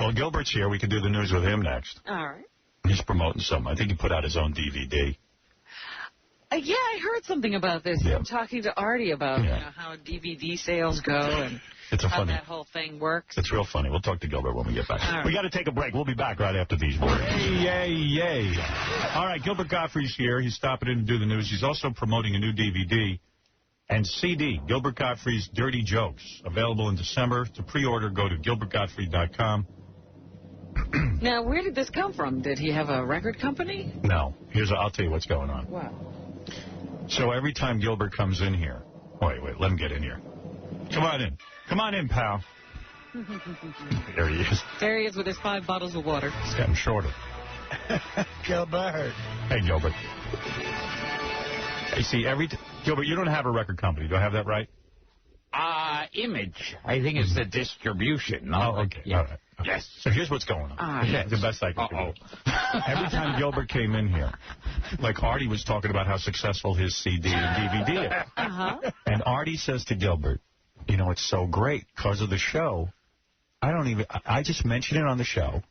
Well, Gilbert's here. We can do the news with him next. All right. He's promoting something. I think he put out his own DVD. Yeah, I heard something about this. Yeah. I'm talking to Artie about how DVD sales go and how that whole thing works. It's real funny. We'll talk to Gilbert when we get back. Right. We got to take a break. We'll be back right after these words. Yay, yay. All right, Gilbert Gottfried's here. He's stopping in to do the news. He's also promoting a new DVD and CD, Gilbert Gottfried's Dirty Jokes, available in December. To pre-order, go to gilbertgottfried.com. Now, where did this come from? Did he have a record company? No. I'll tell you what's going on. Wow. So every time Gilbert comes in here... Wait, let him get in here. Come on in. Come on in, pal. There he is. There he is with his 5 bottles of water. He's getting shorter. Gilbert. Hey, Gilbert. Hey, see, Gilbert, you don't have a record company. Do I have that right? Image. I think it's the distribution. Oh, okay. Yeah. All right. Okay. Yes. So here's what's going on. Yes. The best I can do. Every time Gilbert came in here, like Artie was talking about how successful his CD and DVD is. And Artie says to Gilbert, you know, it's so great because of the show. I just mention it on the show.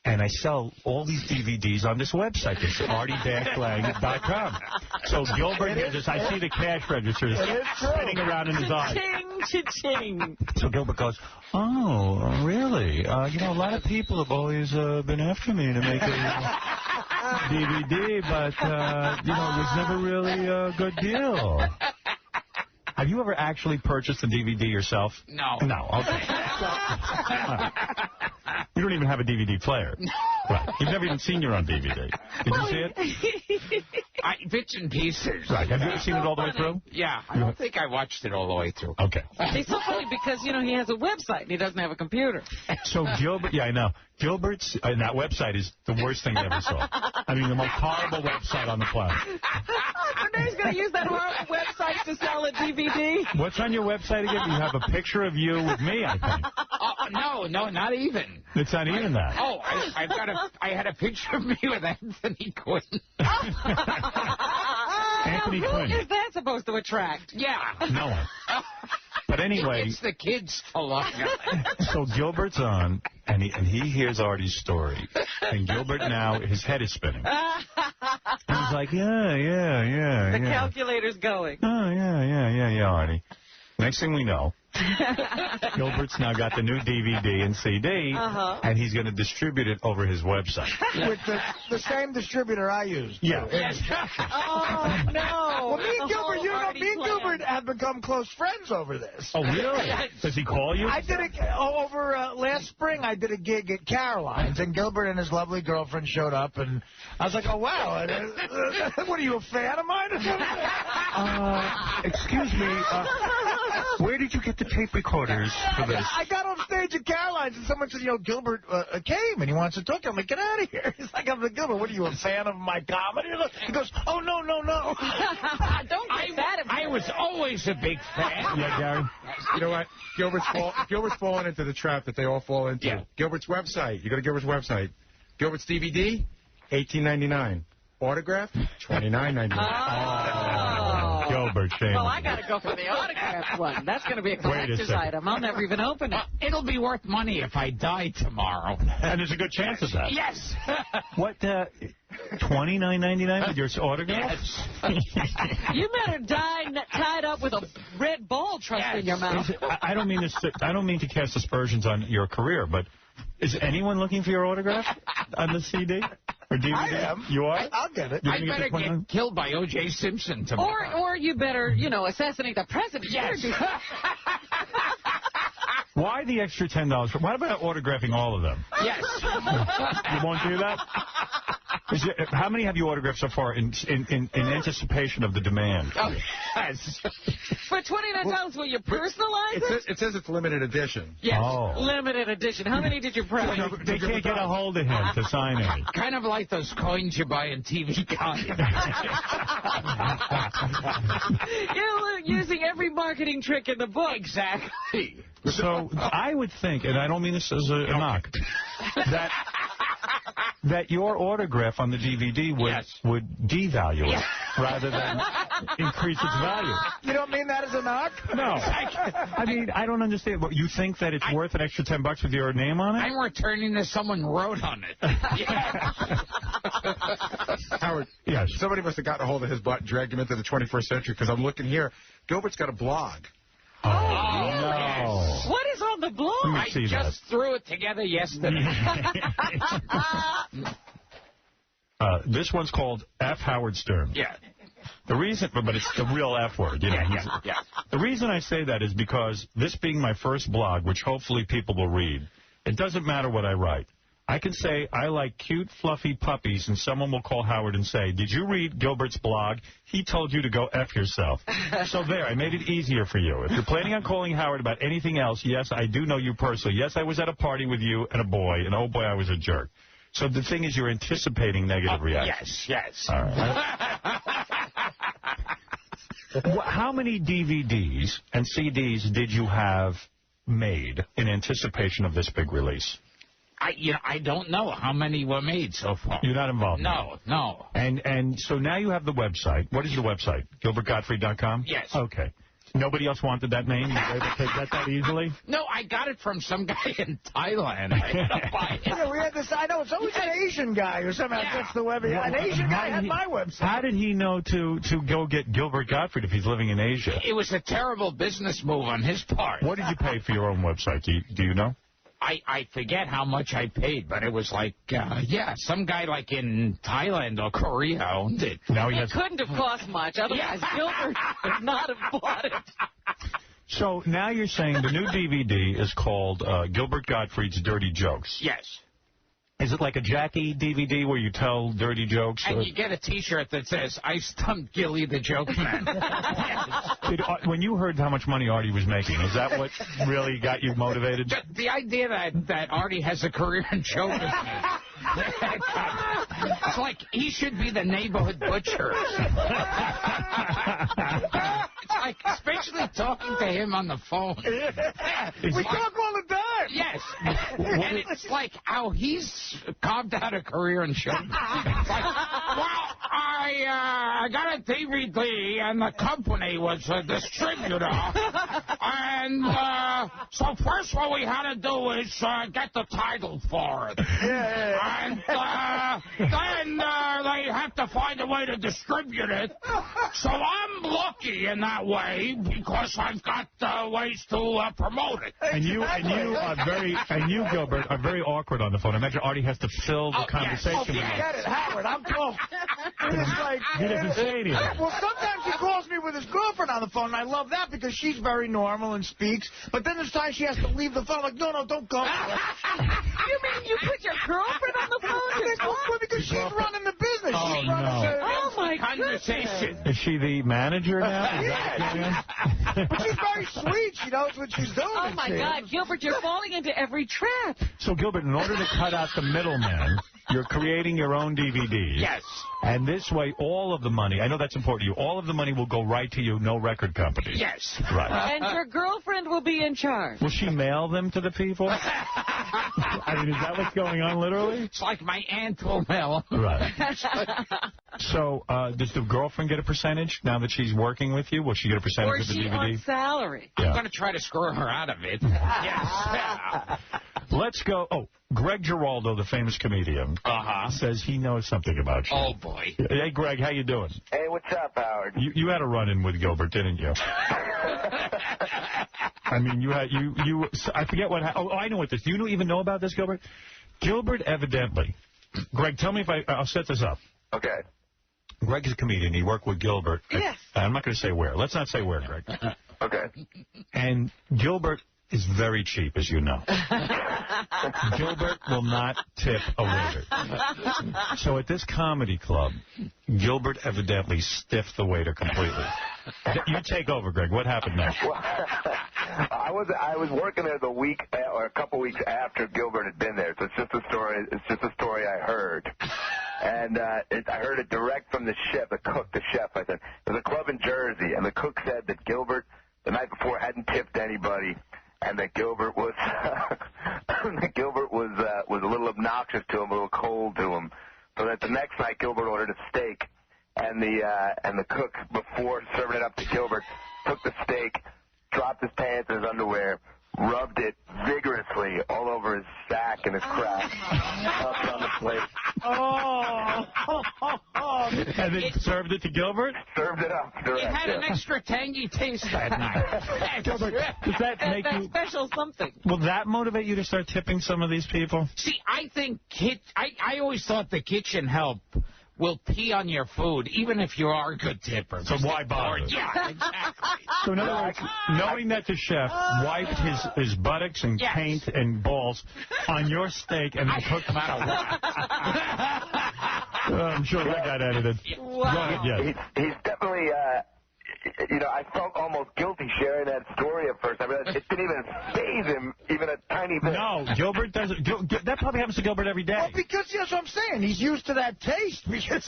And I sell all these DVDs on this website. It's artie-lang.com. So Gilbert hears this. I see the cash registers spinning around in his eyes. Ching, ching. So Gilbert goes, oh, really? You know, a lot of people have always been after me to make a DVD, but, you know, it was never really a good deal. Have you ever actually purchased a DVD yourself? No. No, okay. You don't even have a DVD player. Right. You've never even seen your own DVD. Did you see it? Bits and pieces. Right. Have you ever seen it all the way through? Yeah. I don't think I watched it all the way through. Okay. It's so funny because, you know, he has a website and he doesn't have a computer. So Gilbert, yeah, I know. Gilbert's, and that website is the worst thing I ever saw. I mean, the most horrible website on the planet. So now he's going to use that horrible website to sell a DVD? What's on your website again? You have a picture of you with me, I think. No, not even. It's not even that. Oh, I had a picture of me with Anthony Quinn. Anthony Quinn. Who is that supposed to attract? Yeah. No one. But anyway. It's the kids to look at. So Gilbert's on, and he hears Artie's story. And Gilbert now, his head is spinning. He's like, yeah. The calculator's going. Oh, yeah, Artie. Next thing we know, Gilbert's now got the new DVD and CD, and he's going to distribute it over his website. With the same distributor I used. Yeah. Oh, no. Well, me and Gilbert have become close friends over this. Oh, really? Does he call you? I did last spring, I did a gig at Caroline's, and Gilbert and his lovely girlfriend showed up, and I was like, oh, wow. What, are you a fan of mine or something? Excuse me, where did you get the tape recorders for this? I got off stage at Caroline's, and someone said, you know, Gilbert came, and he wants to talk to him. I'm like, get out of here. He's like, I'm like, Gilbert, what are you, a fan of my comedy? He goes, oh, no. Don't get that. I was always a big fan. Yeah, Gary? You know what? Gilbert's fallen into the trap that they all fall into. Yeah. Gilbert's website. You go to Gilbert's website. Gilbert's DVD, $18.99. Autograph, $29.99. Gilbert, shame. Well, I got to go for the autograph one. That's going to be a collector's item. I'll never even open it. It'll be worth money if I die tomorrow. And there's a good chance of that. Yes. What, $29.99 with your autograph? Yes. You better die tied up with a red ball trussed in your mouth. I don't mean to cast aspersions on your career, but is anyone looking for your autograph on the CD? Or DVD? I am. You are? I'll get it. I better get killed by O.J. Simpson tomorrow. Or you better, you know, assassinate the president. Yes. Why the extra $10? Why about autographing all of them? Yes. You won't do that? How many have you autographed so far in anticipation of the demand? Oh, yes. For $29, will you personalize it? It says it's limited edition. Yes, Oh. Limited edition. How many did you press? They can't get a hold of him to sign it. Kind of like those coins you buy in TV Guide. You're using every marketing trick in the book. Exactly. So I would think, and I don't mean this as a knock, that your autograph on the DVD would devalue it rather than increase its value. You don't mean that as a knock? No. I mean, I don't understand. You think that it's worth an extra $10 with your name on it? I'm returning that someone wrote on it. Howard, yes. Somebody must have gotten a hold of his butt and dragged him into the 21st century, because I'm looking here. Gilbert's got a blog. Oh, no. What is on the blog? I just threw it together yesterday. This one's called F. Howard Stern. Yeah. The reason, but it's the real F word. You know, yeah. The reason I say that is because this being my first blog, which hopefully people will read, it doesn't matter what I write. I can say I like cute, fluffy puppies, and someone will call Howard and say, did you read Gilbert's blog? He told you to go F yourself. So there, I made it easier for you. If you're planning on calling Howard about anything else, yes, I do know you personally. Yes, I was at a party with you and a boy, and oh boy, I was a jerk. So the thing is, you're anticipating negative reactions. Yes. All right. How many DVDs and CDs did you have made in anticipation of this big release? I don't know how many were made so far. You're not involved? No. And so now you have the website. What is the website? GilbertGottfried.com? Yes. Okay. Nobody else wanted that name? You were able to get that easily? No, I got it from some guy in Thailand. I had to buy it. Yeah, we had this. I know it's always an Asian guy who somehow gets the web. An Asian guy had my website. How did he know to go get Gilbert Gottfried if he's living in Asia? It was a terrible business move on his part. What did you pay for your own website? Do you know? I forget how much I paid, but it was like, some guy like in Thailand or Korea owned it. Now it couldn't have cost much, otherwise Gilbert would not have bought it. So now you're saying the new DVD is called Gilbert Gottfried's Dirty Jokes. Yes. Is it like a Jackie DVD where you tell dirty jokes? And you get a T-shirt that says, I stumped Gilly the Joke Man. When you heard how much money Artie was making, is that what really got you motivated? The idea that Artie has a career in show business. It's like he should be the neighborhood butcher. It's like, especially talking to him on the phone. We talk all the time. Yes. And it's like how he's carved out a career in show business. It's like, well, I got a DVD, and the company was a distributor. And so first what we had to do is get the title for it. And then they have to find a way to distribute it. So I'm lucky in that way because I've got ways to promote it. And you, Gilbert, are very awkward on the phone. I imagine Artie has to fill the conversation with you. Forget it, Howard. I'm cool. It's like, he doesn't say anything. Well, sometimes he calls me with his girlfriend on the phone, and I love that because she's very normal and speaks. But then there's times she has to leave the phone. I'm like, no, don't go. You mean you put your girlfriend on the phone? Because she's running the business. Oh, she's running Oh, my conversation. Is she the manager now? Yes. But she's very sweet. She knows what she's doing. Oh, my God. Gilbert, you're falling into every trap. So, Gilbert, in order to cut out the middleman, you're creating your own DVDs. Yes. And this way, all of the money, I know that's important to you, all of the money will go right to you, no record companies. Yes. Right. And your girlfriend will be in charge. Will she mail them to the people? I mean, is that what's going on, literally? It's like my aunt will mail. Right. So, does the girlfriend get a percentage now that she's working with you? Will she get a percentage of the DVD? Or is she on salary? Yeah. I'm going to try to screw her out of it. Yes. Let's go. Oh, Greg Giraldo, the famous comedian, says he knows something about you. Oh, boy. Hey, Greg, how you doing? Hey, what's up, Howard? You had a run-in with Gilbert, didn't you? I mean, I forget what happened. Oh, I know what this. Do you even know about this, Gilbert? Gilbert evidently. Greg, tell me if I'll set this up. Okay. Greg is a comedian. He worked with Gilbert. Yes. I'm not going to say where. Let's not say where, Greg. Okay. And Gilbert is very cheap, as you know. Gilbert will not tip a waiter. So at this comedy club, Gilbert evidently stiffed the waiter completely. You take over, Greg. What happened next? Well, I was working there the week or a couple weeks after Gilbert had been there. So it's just a story. It's just a story I heard, and I heard it direct from the chef, the cook, the chef. I said there's a club in Jersey, and the cook said that Gilbert the night before hadn't tipped anybody. And that Gilbert was was a little obnoxious to him, a little cold to him. So that the next night Gilbert ordered a steak, and the cook, before serving it up to Gilbert, took the steak, crack in his crack. Up on the plate. And they served it to Gilbert? Served it up. It had an extra tangy taste that night. Gilbert, does that make you... special something. Will that motivate you to start tipping some of these people? See, I think I always thought the kitchen help will pee on your food, even if you are a good tipper. So why bother? Yeah, exactly. So in other words, knowing that the chef wiped his buttocks and paint and balls on your steak and then cooked them out of I'm sure that got edited. Wow. Yes. He's definitely... I felt almost guilty sharing that story at first. I mean, it didn't even faze him, even a tiny bit. No, Gilbert doesn't. That probably happens to Gilbert every day. Well, because that's what I'm saying. He's used to that taste. Because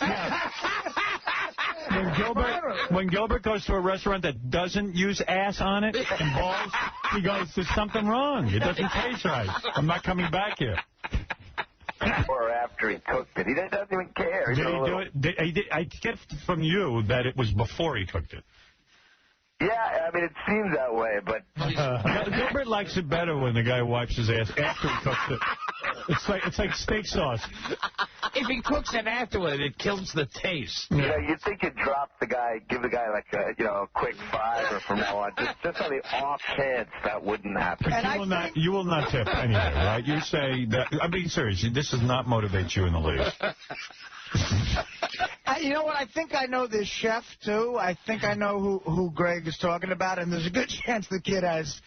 when Gilbert goes to a restaurant that doesn't use ass on it and balls, he goes, "There's something wrong. It doesn't taste right. I'm not coming back here." Or after he cooked it. He doesn't even care. Did he do it? I get from you that it was before he cooked it. Yeah, I mean, it seems that way, but... Gilbert likes it better when the guy wipes his ass after he cooks it. It's like steak sauce. If he cooks it afterward, it kills the taste. Yeah, you'd think you'd give the guy like a quick $5 from now on, just on the off chance that wouldn't happen. But you will not tip anyway, right? You say that. I'm being serious. This does not motivate you in the least. You know what? I think I know this chef, too. I think I know who Greg is talking about, and there's a good chance the kid has,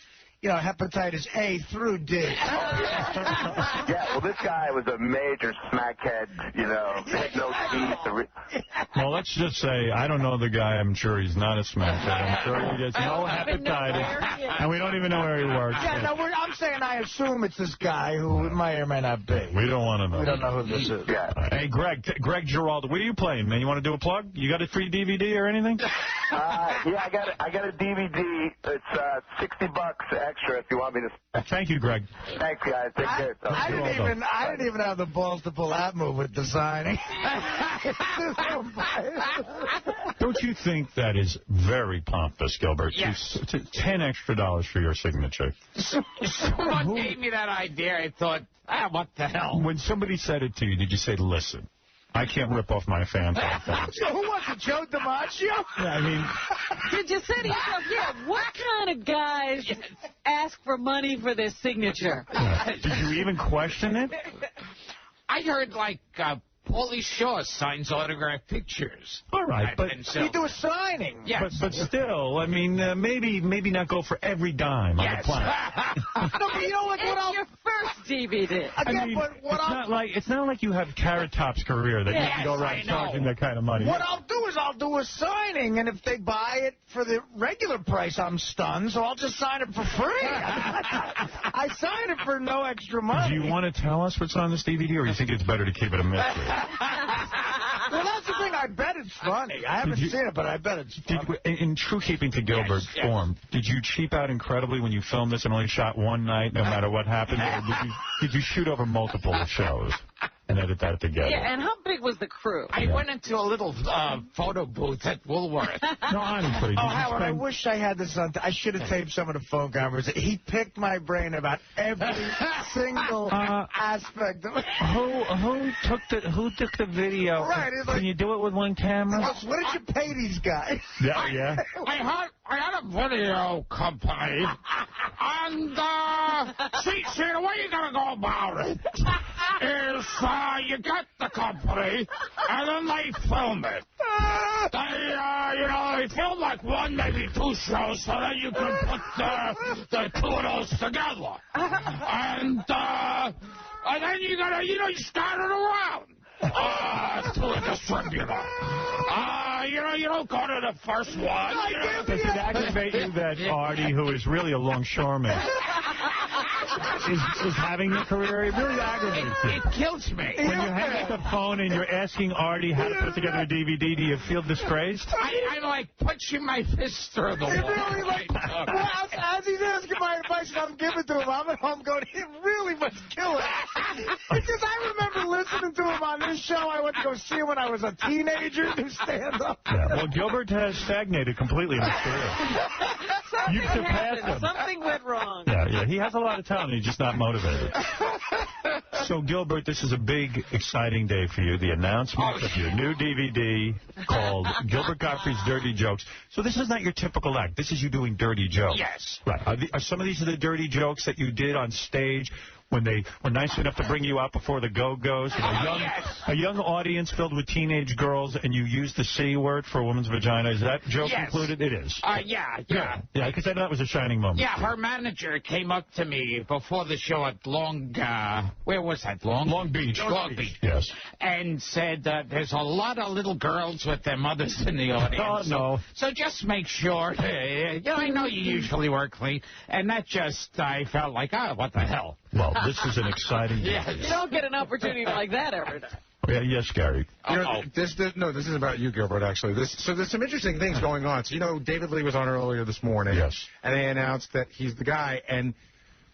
hepatitis A through D. Yeah, well, this guy was a major smackhead, had no teeth. Well, let's just say, I don't know the guy. I'm sure he's not a smackhead. I'm sure he gets no hepatitis, and we don't even know where he works. Yeah, no, I'm saying I assume it's this guy who it may or may not be. We don't want to know. We don't know who this is. Yeah. Hey, Greg Giraldo, what are you playing, man? You want to do a plug? You got a free DVD or anything? Yeah, I got a DVD. It's $60 extra if you want me to. Thank you, Greg. Thanks, guys. Take care. I didn't even have the balls to pull that move with the signing. Don't you think that is very pompous, Gilbert? Yes. $10 extra for your signature. Someone gave me that idea. I thought, what the hell? When somebody said it to you, did you say, listen, I can't rip off my fan. So who was it, Joe DiMaggio? Yeah, I mean... Did you say to yourself, what kind of guys ask for money for their signature? Did you even question it? I heard, Pauly Shaw signs autographed pictures. All right, but you do a signing. Yes. But still, I mean, maybe not go for every dime on the planet. No, but you know what Your first DVD. Again, it's not like you have Carrot Top's career that you can go around charging that kind of money. What I'll do is I'll do a signing, and if they buy it for the regular price, I'm stunned, so I'll just sign it for free. I sign it for no extra money. Do you want to tell us what's on this DVD, or you think it's better to keep it a mystery? Well, that's the thing. I bet it's funny. I haven't seen it, but I bet it's funny. In true keeping to Gilbert's form, did you cheap out incredibly when you filmed this and only shot one night, no matter what happened? Or did you shoot over multiple shows and edit that together? Yeah, and how big was the crew? I went into a little photo booth at Woolworth. No, honestly. Oh, Howard, I wish I had this on. I should have taped some of the phone conversations. He picked my brain about every single aspect of it. Who took the video? Right. Can you do it with one camera? What did you pay these guys? Yeah. I had a video company, and see, the way you're gonna go about it is you get the company, and then they film it. They film like one, maybe two shows, so then you can put the two of those together. And then you gotta, you start it around. To a distributor. You don't go to the first one. Does it aggravate you that Artie, who is really a longshoreman, is having a career? It really aggravates you. It kills me. When you hang up the phone and you're asking Artie how to put together a DVD, do you feel disgraced? I like punching my fist through the wall. Really, as he's asking my advice and I'm giving to him, I'm at home going, he really must kill it. Because I remember listening to him on this show. I went to go see him when I was a teenager do stand-up. Yeah, well, Gilbert has stagnated completely in his career. You've surpassed him. Something went wrong. Yeah, he has a lot of talent. He's just not motivated. So, Gilbert, this is a big, exciting day for you. The announcement of your new DVD called Gilbert Gottfried's Dirty Jokes. So this is not your typical act. This is you doing dirty jokes. Yes. Right. Are some of these the dirty jokes that you did on stage when they were nice enough to bring you out before the Go-Go's? A young audience filled with teenage girls, and you used the C word for a woman's vagina. Is that joke included? It is. Yeah, because I know that was a shining moment. Yeah, her manager came up to me before the show at where was that? Long Beach. Long Beach. Yes. And said there's a lot of little girls with their mothers in the audience. Oh, no. So just make sure. I know you usually work clean. And that I felt like, what the hell? Well, this is an exciting day. You don't get an opportunity like that every day. Yeah, yes, Gary. This is about you, Gilbert, actually. So there's some interesting things going on. So, David Lee was on earlier this morning. Yes. And they announced that he's the guy. And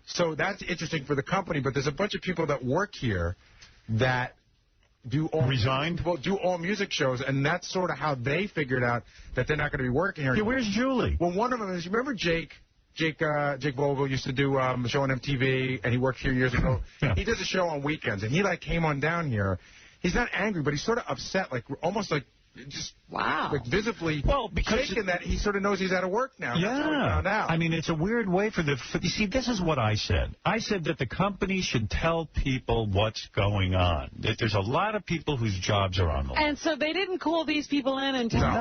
so that's interesting for the company. But there's a bunch of people that work here that do all music shows. And that's sort of how they figured out that they're not going to be working here anymore. Where's Julie? Well, one of them is, you remember Jake Vogel used to do a show on MTV, and he worked here years ago. Yeah. He does a show on weekends, and he came on down here. He's not angry, but he's sort of upset, almost just visibly shaken that he sort of knows he's out of work now. Yeah. That's how he found out. I mean, it's a weird way you see, this is what I said. I said that the company should tell people what's going on. That there's a lot of people whose jobs are on the line. And so they didn't call these people in and tell them?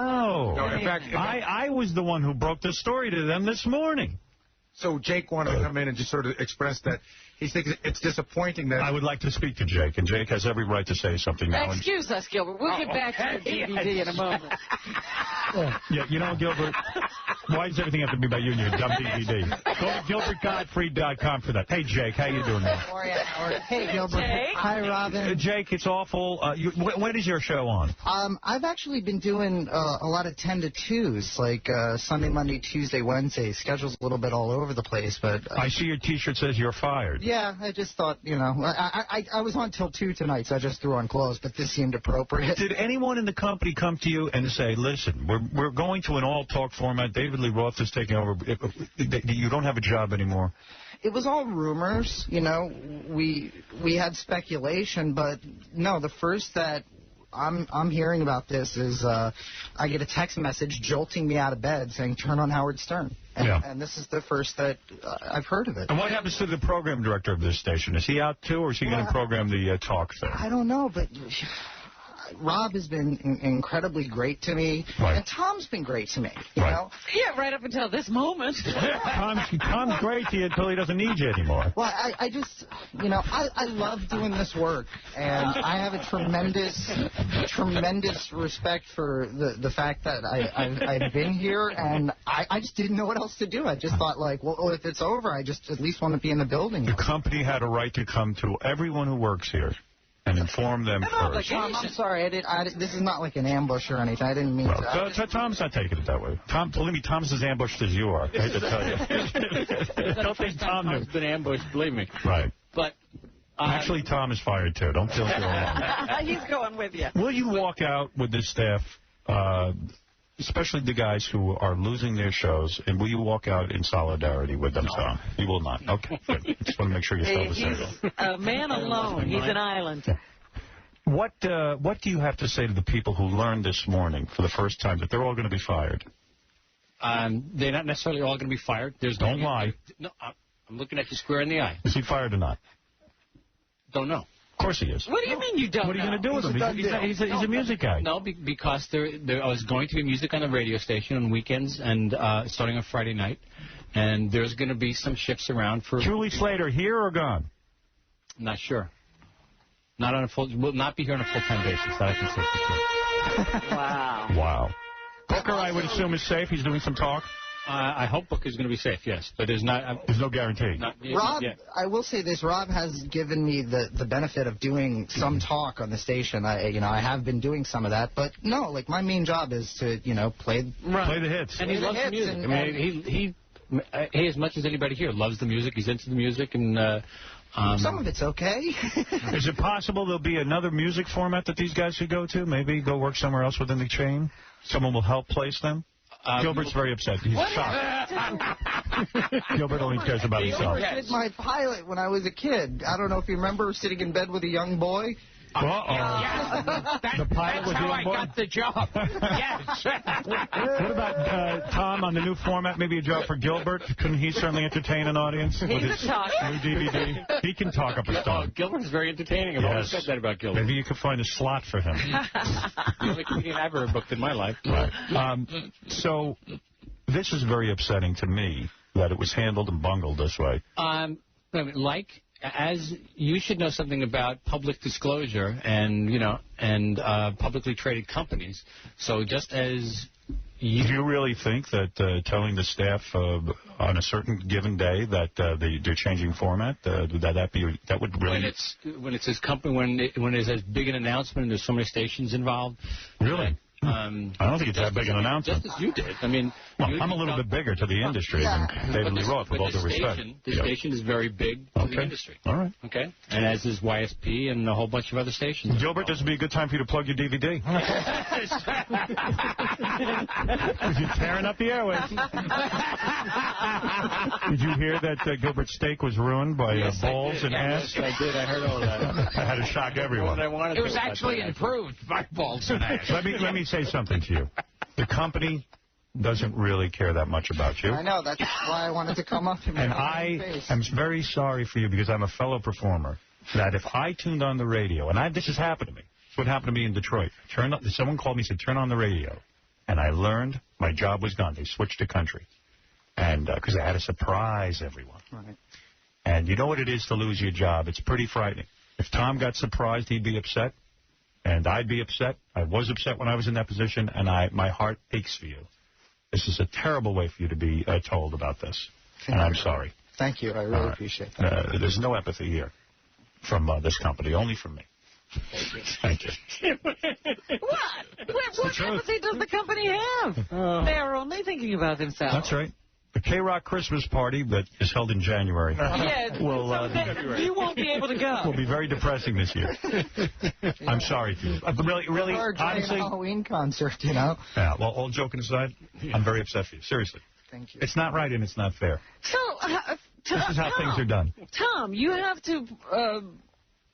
No. In fact, I was the one who broke the story to them this morning. So Jake wanted to come in and just sort of express that he thinks it's disappointing that... I would like to speak to Jake, and Jake has every right to say something now. Excuse us, Gilbert. We'll get back to the DVD in a moment. Yeah, Gilbert, why does everything have to be about you and your dumb DVD? Go to GilbertGottfried.com for that. Hey, Jake, how you doing, man? Hey, Gilbert. Jake? Hi, Robin. Jake, it's awful. When is your show on? I've actually been doing a lot of 10 to 2s, like Sunday, Monday, Tuesday, Wednesday. Schedule's a little bit all over the place, but... I see your T-shirt says you're fired. Yeah, I just thought, I was on till 2 tonight, so I just threw on clothes, but this seemed appropriate. Did anyone in the company come to you and say, listen, we're going to an all-talk format, David Lee Roth is taking over, you don't have a job anymore? It was all rumors, we had speculation, but no, the first that I'm hearing about this is I get a text message jolting me out of bed saying, turn on Howard Stern. And this is the first that I've heard of it. And what happens to the program director of this station? Is he out, too, or is he going to program the talk thing? I don't know, but... Rob has been incredibly great to me, and Tom's been great to me, you know? Yeah, right up until this moment. Tom's great to you until he doesn't need you anymore. Well, I just, I love doing this work, and I have a tremendous respect for the fact that I've been here, and I just didn't know what else to do. I just thought, well, if it's over, I just at least want to be in the building. The company had a right to come to everyone who works here and inform them first. Tom, I'm sorry. This is not like an ambush or anything. I didn't mean to. Tom's not taking it that way. Believe me, Tom's as ambushed as you are. I hate to tell you. Don't think Tom has been ambushed, believe me. Right. But actually, Tom is fired, too. Don't feel so wrong. He's going with you. Will you walk out with this staff, especially the guys who are losing their shows, and will you walk out in solidarity with them, Tom? You will not. Okay, good. Just want to make sure you tell the story. He's a man alone. He's an island. What do you have to say to the people who learned this morning for the first time that they're all going to be fired? They're not necessarily all going to be fired. Don't lie. No, I'm looking at you square in the eye. Is he fired or not? Don't know. Of course he is. What do you mean you don't know? What are you going to do with him? He's a music guy. No, because there was going to be music on the radio station on weekends and starting on Friday night. And there's going to be some shifts around for... Julie Slater, here or gone? Not sure. Not on a full... Will not be here on a full-time basis. That I can say for sure. Wow. Booker, I would assume, is safe. He's doing some talk. I hope Booker's going to be safe, yes. But there's no guarantee. Rob, I will say this. Rob has given me the benefit of doing some talk on the station. I have been doing some of that. But, no, my main job is to, play the hits. And he loves the music. I mean, he, as much as anybody here, loves the music. He's into the music. And some of it's okay. Is it possible there'll be another music format that these guys should go to? Maybe go work somewhere else within the chain? Someone will help place them? Gilbert's very upset. He's shocked. Gilbert only cares about himself. Gilbert did my pilot when I was a kid. I don't know if you remember sitting in bed with a young boy. Uh-oh. The pilot was how the I got the job. Yes. What about Tom on the new format? Maybe a job for Gilbert? Couldn't he certainly entertain an audience with his new DVD? He can talk up a storm. Gilbert's very entertaining. I've always said that about Gilbert. Maybe you could find a slot for him. The only comedian I've ever booked in my life. Right. So this is very upsetting to me that it was handled and bungled this way. As you should know something about public disclosure and, publicly traded companies. So just as do you really think that telling the staff on a certain given day that they're changing format, that would really... When it's his company, when it's as big an announcement and there's so many stations involved... Really? I don't think it's that big an announcement. Just as you did. I mean, I'm a little bit bigger to the industry than David Lee Roth, with all due respect. The station is very big to the industry. All right. Okay. And as is YSP and a whole bunch of other stations. Gilbert, this would be a good time for you to plug your DVD. You're tearing up the airways. Did you hear that Gilbert's steak was ruined by balls and ass? Yes, I did. I heard all that. I had to shock everyone. It was actually improved by balls and ass. Let me say something to you. The company doesn't really care that much about you. I know. That's why I wanted to come up to And I am very sorry for you because I'm a fellow performer, that if I tuned on the radio, and this has happened to me. It's what happened to me in Detroit. Someone called me and said, turn on the radio. And I learned my job was done. They switched to country. And because I had to surprise everyone. Right. And you know what it is to lose your job? It's pretty frightening. If Tom got surprised, he'd be upset. And I'd be upset. I was upset when I was in that position, and my heart aches for you. This is a terrible way for you to be told about this, and I'm sorry. Thank you. I really appreciate that. There's no empathy here from this company, only from me. Thank you. What empathy does the company have? They are only thinking about themselves. That's right. The K-Rock Christmas party that is held in January. You won't be able to go. Will be very depressing this year. I'm sorry for you. Really, honestly. Halloween concert, Yeah, well, all joking aside, I'm very upset for you. Seriously. Thank you. It's not right and it's not fair. So, this is how things are done. Tom, you have to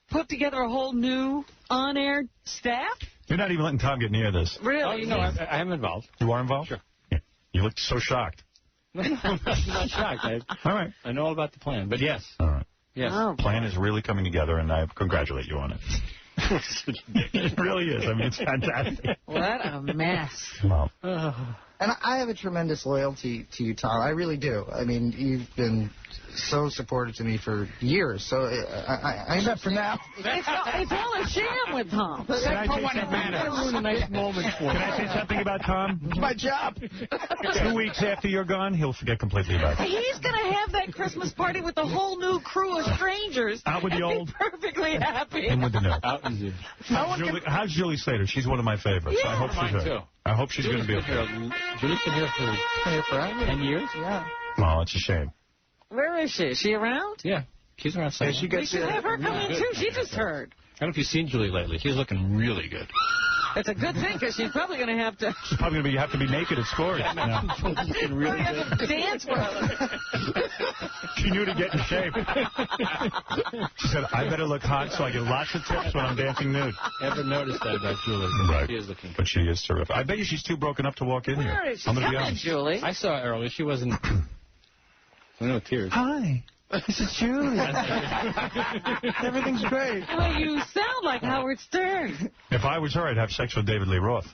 put together a whole new on-air staff? You're not even letting Tom get near this. Really? Oh, no, I am involved. You are involved? Sure. Yeah. You looked so shocked. I'm not shocked. All right. I know all about the plan, but yes. All right. Yes. Oh, plan is really coming together, and I congratulate you on it. It really is. I mean, it's fantastic. What a mess. Well. And I have a tremendous loyalty to you, Tom. I really do. I mean, you've been so supportive to me for years. So I except for now. It's all a sham with Tom. Can I say something about Tom? It's my job. 2 weeks after you're gone, he'll forget completely about it. He's going to have that Christmas party with a whole new crew of strangers. Out with the old. Perfectly happy. In with the new. Out with you. How's Julie Slater? She's one of my favorites. Yeah. I hope she's too. I hope she's going to be okay. Julie's been here for 10 years? Yeah. Well, it's a shame. Where is she? Is she around? Yeah. She's around. We should have her come in, too. She just heard. I don't know if you've seen Julie lately. She's looking really good. It's a good thing, because she's probably going to have to... She's probably going to have to be naked at scores. Looking really good. Dance with her. She knew to get in shape. She said, I better look hot so I get lots of tips when I'm dancing nude. Ever noticed that about Julie? Right. She is looking good. But she is terrific. I bet you she's too broken up to walk in here. Where is she? I'm going to be Come in, honest. Julie. I saw her earlier. She wasn't... No tears. Hi. This is Julie. Everything's great. Well, you sound like Howard Stern. If I was her, I'd have sex with David Lee Roth.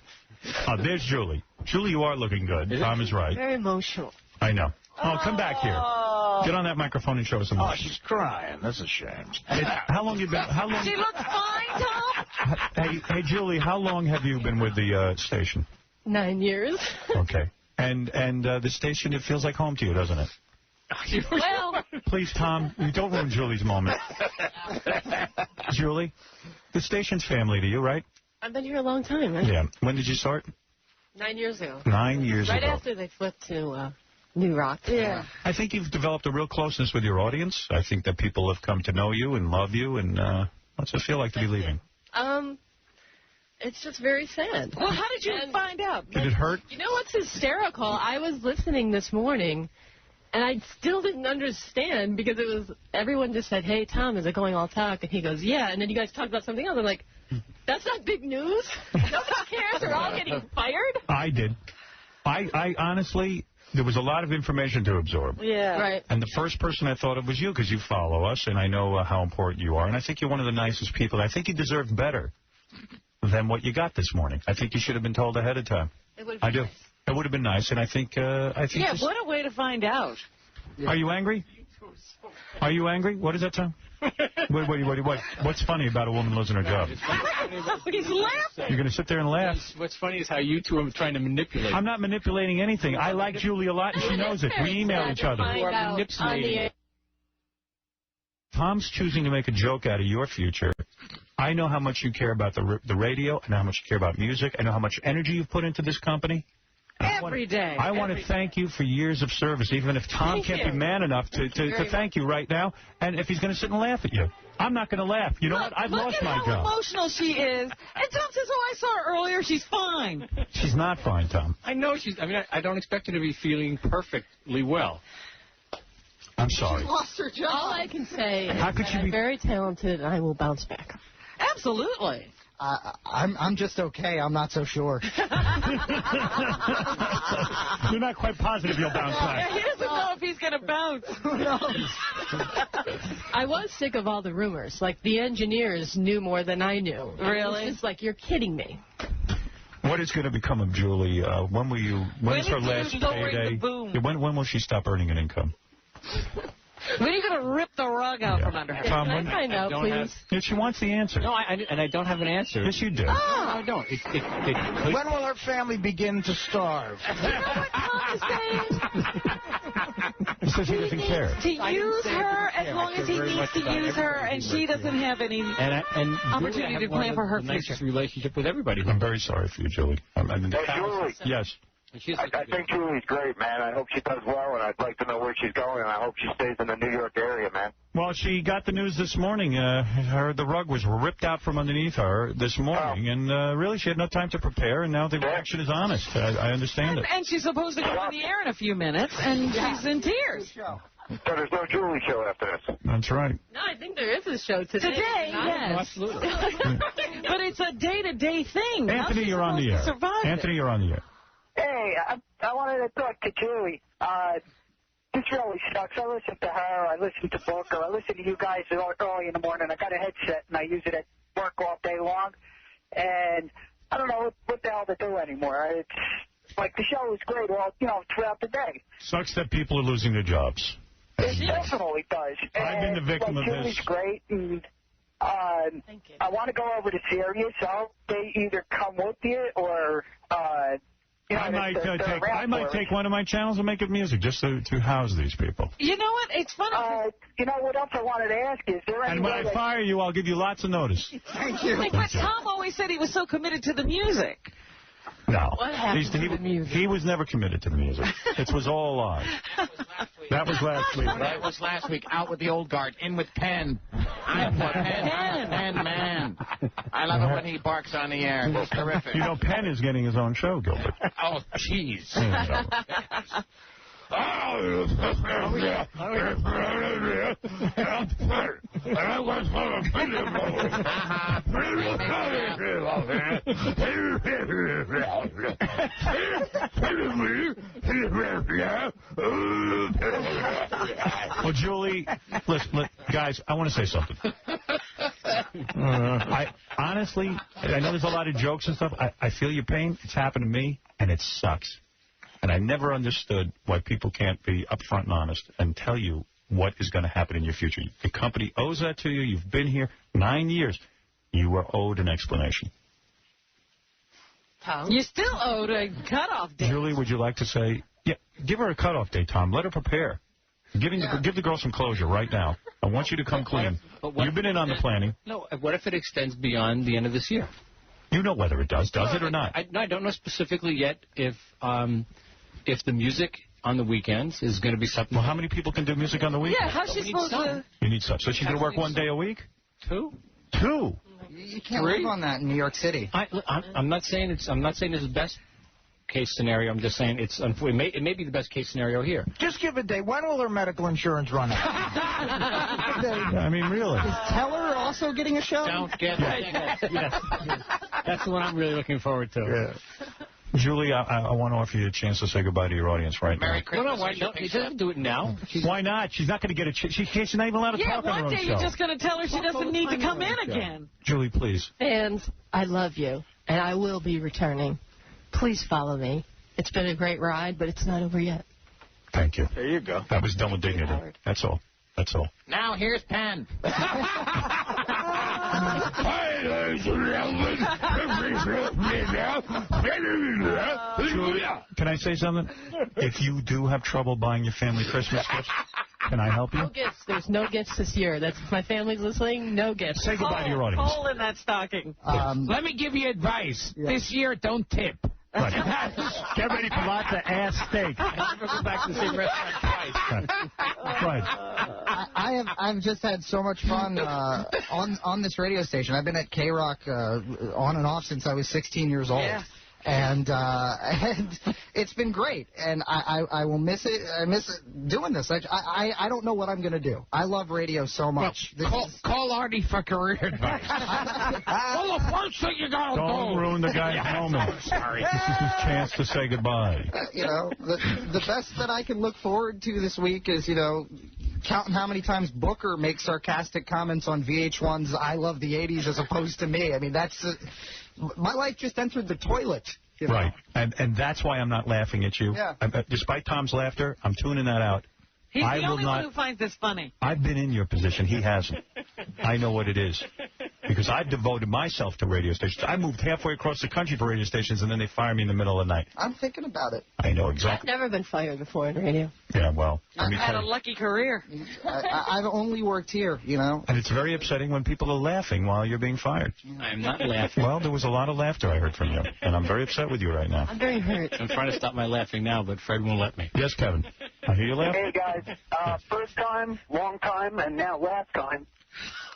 There's Julie. Julie, you are looking good. Tom is right. Very emotional. I know. Oh, come back here. Get on that microphone and show us some. Oh, she's crying. That's a shame. How long you been? How long? She looks fine, Tom. Hey, Julie. How long have you been with the station? 9 years. Okay. And the station, it feels like home to you, doesn't it? Well, please, Tom, you don't ruin Julie's moment. Julie, the station's family to you, right? I've been here a long time. Right? Yeah. When did you start? 9 years ago. 9 years right ago. Right after they flipped to New Rock. Yeah. I think you've developed a real closeness with your audience. I think that people have come to know you and love you. And what's it feel like to be leaving? It's just very sad. Well, how did you find out? Did it hurt? You know what's hysterical? I was listening this morning, And I still didn't understand because it was, everyone just said, hey, Tom, is it going all talk? And he goes, yeah. And then you guys talked about something else. I'm like, that's not big news. Nobody cares. They're all getting fired. I did. I honestly, there was a lot of information to absorb. Yeah. Right. And the first person I thought of was you because you follow us, and I know how important you are. And I think you're one of the nicest people. I think you deserved better than what you got this morning. I think you should have been told ahead of time. I do. Nice. It would have been nice, and I think yeah, what a way to find out. Are you angry? Are you angry? What is that, Tom? What's funny about a woman losing her job? He's laughing. You're going to sit there and laugh. What's funny is how you two are trying to manipulate. I'm not manipulating anything. I like Julie a lot, and she knows it. We email each other. You are manipulating. Tom's choosing to make a joke out of your future. I know how much you care about the radio. I know how much you care about music. I know how much energy you've put into this company. Every day. I want to thank you for years of service, even if Tom can't be man enough to thank you right now. And if he's going to sit and laugh at you. I'm not going to laugh. You know what? I've lost my job. Look at how emotional she is. And Tom says, oh, I saw her earlier. She's fine. She's not fine, Tom. I know she's... I mean, I don't expect her to be feeling perfectly well. I'm sorry. She lost her job. All I can say is that I'm very talented and I will bounce back. Absolutely. I'm just okay. I'm not so sure. You're not quite positive you'll bounce back. Yeah, he doesn't know if he's going to bounce. Who knows? I was sick of all the rumors. Like, the engineers knew more than I knew. Really? It's like, you're kidding me. What is going to become of Julie? When's her last payday? When will she stop earning an income? When are you going to rip the rug out from under her? Tom, Can I find out, please? Yeah, she wants the answer. No, and I don't have an answer. Yes, you do. No, I don't. When will her family begin to starve? You know what Tom is saying? He says he doesn't care. To use her as long as he needs to use her, and she doesn't have any opportunity to plan for her future. Nicest relationship with everybody. I'm very sorry for you, Julie. Julie. Yes. I think Julie's great, man. I hope she does well, and I'd like to know where she's going, and I hope she stays in the New York area, man. Well, she got the news this morning. The rug was ripped out from underneath her this morning, and really she had no time to prepare, and now the reaction is honest. I understand it. And she's supposed to go on the air in a few minutes, and she's in tears. So there's no Julie show after this. That's right. No, I think there is a show today. Today, yes. Oh, absolutely. But it's a day-to-day thing. Anthony, you're on the air. Anthony, you're on the air. Hey, I wanted to talk to Julie. This really sucks. I listen to her. I listen to Booker. I listen to you guys early in the morning. I got a headset, and I use it at work all day long. And I don't know what the hell to do anymore. It's like the show is great throughout the day. Sucks that people are losing their jobs. It definitely does. I've been the victim of this. Julie's great, and I want to go over to Sirius. So they either come with you or... I might take one of my channels and make it music just to house these people. You know what? It's funny. You know what else I wanted to ask you? Is there any and when I fire you, I'll give you lots of notice. Thank you. But Tom always said he was so committed to the music. No. What happened to the music? He was never committed to the music. It was all a lie. That was last week. That was last week. Out with the old guard. In with Penn. I'm for Penn. Penn, man. I love it when he barks on the air. It's terrific. You know, Penn is getting his own show, Gilbert. Oh, jeez. Well, Julie, listen, guys, I want to say something. Honestly, I know there's a lot of jokes and stuff. I feel your pain. It's happened to me, and it sucks. And I never understood why people can't be upfront and honest and tell you what is going to happen in your future. The company owes that to you. You've been here 9 years. You were owed an explanation. Tom? You're still owed a cutoff date. Julie, would you like to say, give her a cutoff date, Tom. Let her prepare. Give the girl some closure right now. I want you to come clean. You've been in on the planning. No, what if it extends beyond the end of this year? You know whether it does it or not? I don't know specifically yet if the music on the weekends is going to be something. Well, how many people can do music on the weekends? Yeah, how's she supposed to? You need some. So she's going to work 1 day a week? 2. 2? You can't live on that in New York City. I'm not saying it's the best case scenario. I'm just saying it may be the best case scenario here. Just give a day. When will her medical insurance run out? I mean, really. Is Teller also getting a show? Don't get yes. That's the one I'm really looking forward to. Yeah. Julie, I want to offer you a chance to say goodbye to your audience right now. Merry Christmas. Why not? She doesn't do it now. Why not? She's not going to get a chance. She's not even allowed to talk on her own show. One day you're just going to tell her she doesn't need to come in again. Julie, please. Fans, I love you, and I will be returning. Please follow me. It's been a great ride, but it's not over yet. Thank you. There you go. That was done with dignity. That's all. That's all. Now here's Penn. Julia, can I say something? If you do have trouble buying your family Christmas gifts, can I help you? No gifts. There's no gifts this year. That's if my family's listening. No gifts. Say goodbye to your audience. Hole in that stocking. Let me give you advice. Yeah. This year, don't tip. Right. Get ready for lots of ass steak. Never go back to the same restaurant twice. Right. I've just had so much fun on this radio station. I've been at K-Rock on and off since I was 16 years old. Yeah. And it's been great, and I will miss it. I miss doing this. I don't know what I'm going to do. I love radio so much. Well, call Artie for career advice. Well, the first thing you got to do. Don't ruin the guy's moment. Sorry. This is his chance to say goodbye. The best that I can look forward to this week is, counting how many times Booker makes sarcastic comments on VH1's I Love the 80s as opposed to me. I mean, that's... my life just entered the toilet. Right. And that's why I'm not laughing at you. Yeah. Despite Tom's laughter, I'm tuning that out. He's the only one who finds this funny. I've been in your position. He hasn't. I know what it is. Because I've devoted myself to radio stations. I moved halfway across the country for radio stations, and then they fire me in the middle of the night. I'm thinking about it. I know exactly. I've never been fired before in radio. Yeah, well. I've had a lucky career. I've only worked here, And it's very upsetting when people are laughing while you're being fired. I'm not laughing. Well, there was a lot of laughter I heard from you, and I'm very upset with you right now. I'm very hurt. I'm trying to stop my laughing now, but Fred won't let me. Yes, Kevin. I hear you laughing. Hey, guys. First time, long time, and now last time.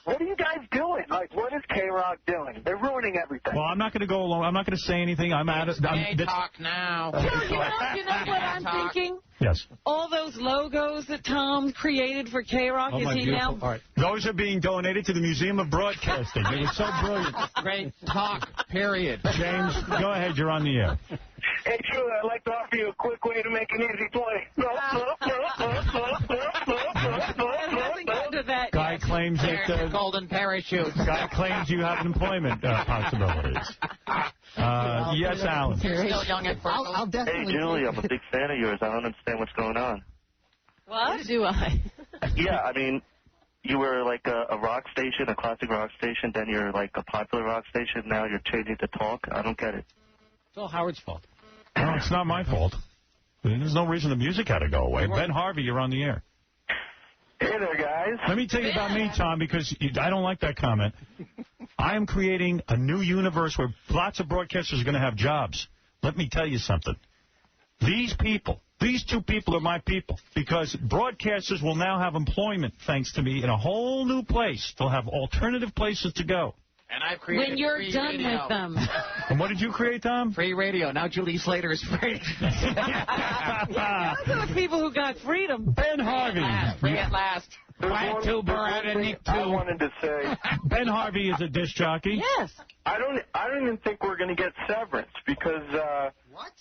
What are you guys doing? Like, what is K-Rock doing? They're ruining everything. Well, I'm not going to go along. I'm not going to say anything. I'm out of... talk now. You know what I'm thinking? Yes. All those logos that Tom created for K-Rock, is he now... Art. Those are being donated to the Museum of Broadcasting. It was so brilliant. Great talk, period. James, go ahead. You're on the air. Hey, Drew, I'd like to offer you a quick way to make an easy play. Guy claims that... golden parachute. Guy claims you have employment possibilities. Yes, Alan. Still young and fertile. I'll definitely... Hey, Julie, I'm a big fan of yours. I don't understand what's going on. What do I? Yeah, I mean, you were like a rock station, a classic rock station, then you're like a popular rock station, now you're changing to talk. I don't get it. It's all Howard's fault. No, it's not my fault. There's no reason the music had to go away. Ben Harvey, you're on the air. Hey there, guys. Let me tell you about me, Tom, because I don't like that comment. I am creating a new universe where lots of broadcasters are going to have jobs. Let me tell you something. These two people are my people, because broadcasters will now have employment, thanks to me, in a whole new place. They'll have alternative places to go. And I've created when you're free done radio. with them. And what did you create, Tom? Free radio. Now Julie Slater is free. Those are the people who got freedom. Ben Harvey. Free at last. Flat tuber out of Nick I wanted to say. Ben Harvey is a disc jockey. Yes. I don't even think we're going to get severance because. What?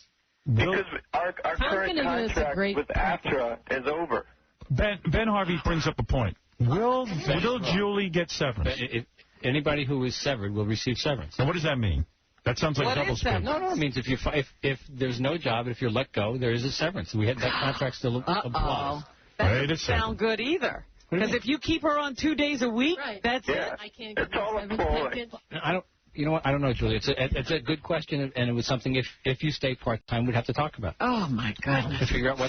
Because our current contract with AFTRA is over. Ben Harvey brings up a point. Will Julie get severance? Anybody who is severed will receive severance. Now, what does that mean? That sounds like double speak. No, it means if there's no job, if you're let go, there is a severance. That contract still applies. That doesn't sound good either. Because if you keep her on 2 days a week, that's it. I can't get the severance package. You know what? I don't know, Julie. It's a good question, and it was something if you stay part-time, we'd have to talk about. Oh, my goodness. To figure out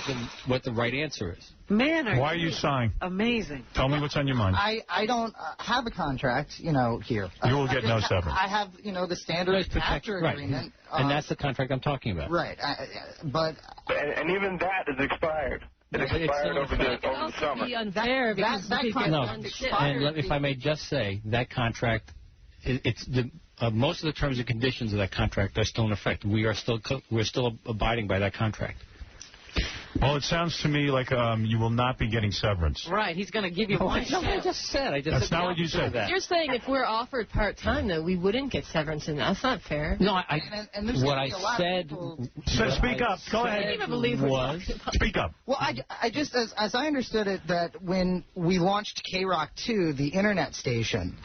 what the right answer is. Man, why are you sighing? Amazing. Tell me what's on your mind. I don't have a contract, here. You will get no severance. I have, the standard AFTRA agreement. And that's the contract I'm talking about. Right. But... And even that is expired. It expired over the summer. Be unfair because and if I may just say, that contract most of the terms and conditions of that contract are still in effect. We're still abiding by that contract. Well, it sounds to me like you will not be getting severance. Right, he's going to give you one. That's not what I just said. That's not what you said. You're saying if we're offered part-time, though, we wouldn't get severance, and that's not fair. No, what I said... So speak up. Go ahead. I can't even believe Speak up. Well, I just, as I understood it, that when we launched K-Rock 2, the internet station,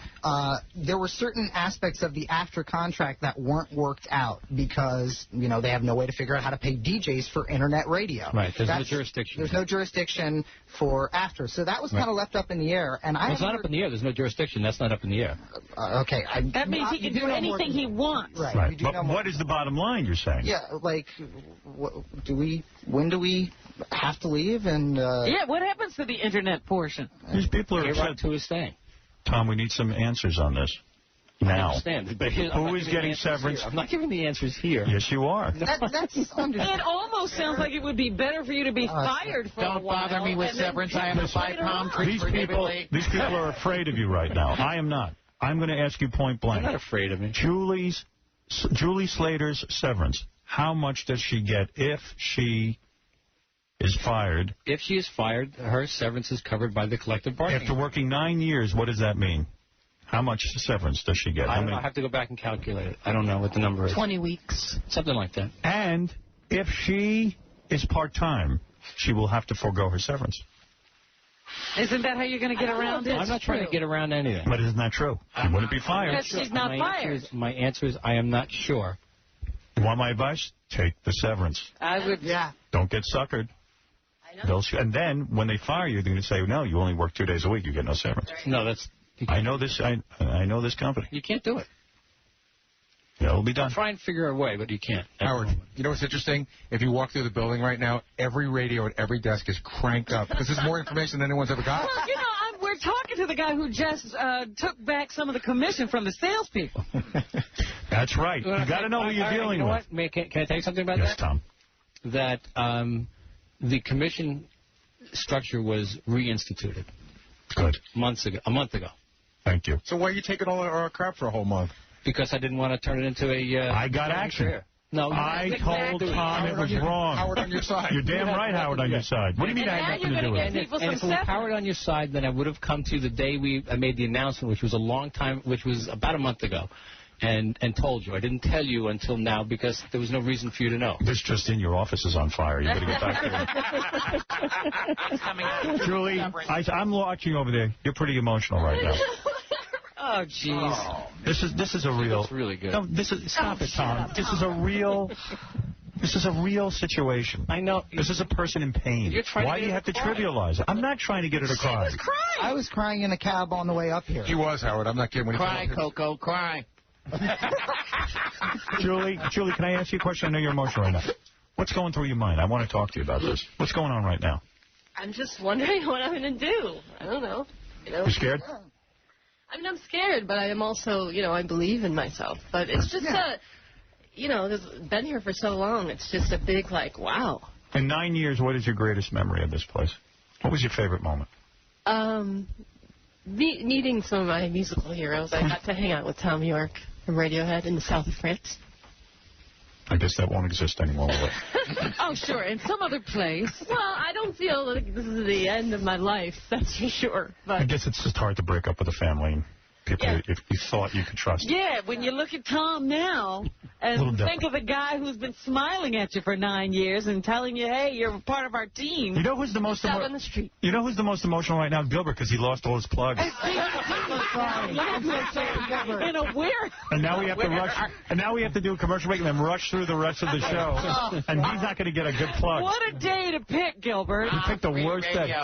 there were certain aspects of the after contract that weren't worked out because, you know, they have no way to figure out how to pay DJs for internet radio. Right, there's no jurisdiction. There's no jurisdiction for after. So that was kind of left up in the air. And it's not up in the air. There's no jurisdiction. That's not up in the air. Okay. That means he can do anything he wants. Right. But what is the bottom line you're saying? Yeah, like, when do we have to leave? And yeah, what happens to the internet portion? These people are upset. Who is staying? Tom, we need some answers on this. Now. I understand, but who is getting severance? I'm not giving the answers here. Yes, you are. That's it almost sounds like it would be better for you to be fired for a while. Don't bother me with severance. I have to buy palm trees for David. These people are afraid of you right now. I am not. I'm going to ask you point blank. I'm not afraid of me. Julie Slater's severance. How much does she get if she is fired? If she is fired, her severance is covered by the collective bargaining. After working 9 years, what does that mean? How much severance does she get? I have to go back and calculate it. I don't know what the number is. 20 weeks. Something like that. And if she is part-time, she will have to forego her severance. Isn't that how you're going to get around it? I'm not trying to get around anything. But isn't that true? She wouldn't be fired. Because she's not fired. My answer is I am not sure. You want my advice? Take the severance. I would. Yeah. Don't get suckered. I know. And then when they fire you, they're going to say, no, you only work 2 days a week. You get no severance. No, that's... I know this. I know this company. You can't do it. Yeah, it'll be done. I'll try and figure a way, but you can't. Howard, you know what's interesting? If you walk through the building right now, every radio at every desk is cranked up because there's more information than anyone's ever got. Well, you know, we're talking to the guy who just took back some of the commission from the salespeople. That's right. You got to know who you're dealing with. What? Can I tell you something about that? Yes, Tom. That the commission structure was reinstituted. Good. A month ago. Thank you. So why are you taking all our crap for a whole month? Because I didn't want to turn it into a... I got action. Career. No, I told Tom it was wrong. Howard on your side. You're damn right, Howard on your side. What do you mean I had nothing to do with it? And if it was Howard on your side, then I would have come to you the day I made the announcement, which was a long time, which was about a month ago, and told you. I didn't tell you until now because there was no reason for you to know. This just in, your office is on fire. You better get back there. Julie, I'm watching over there. You're pretty emotional right now. Oh, jeez. This is a real... That's really good. No, stop it, Tom. This is a real situation. I know. This is a person in pain. Why do you have to trivialize it? I'm not trying to get her to cry. She was crying. I was crying in a cab on the way up here. He was, Howard. I'm not kidding. When Cry, Coco, cry. Julie, can I ask you a question? I know you're emotional right now. What's going through your mind? I want to talk to you about this. What's going on right now? I'm just wondering what I'm going to do. I don't know. You scared? I mean, I'm scared, but I am also, I believe in myself. But it's just I've been here for so long. It's just a big, wow. In 9 years, what is your greatest memory of this place? What was your favorite moment? Meeting some of my musical heroes. I got to hang out with Tom York from Radiohead in the south of France. I guess that won't exist anymore, will it? Oh, sure, in some other place. Well, I don't feel like this is the end of my life, that's for sure. But I guess it's just hard to break up with a family and people if you thought you could trust. Yeah, when you look at Tom now and think of the guy who's been smiling at you for 9 years and telling you, hey, you're part of our team. You know who's the most out on the street. You know who's the most emotional right now? Gilbert, because he lost all his plugs. In a weird. And now we have to rush. And now we have to do a commercial break and then rush through the rest of the show. And he's not going to get a good plug. What a day to pick, Gilbert. He picked the worst day.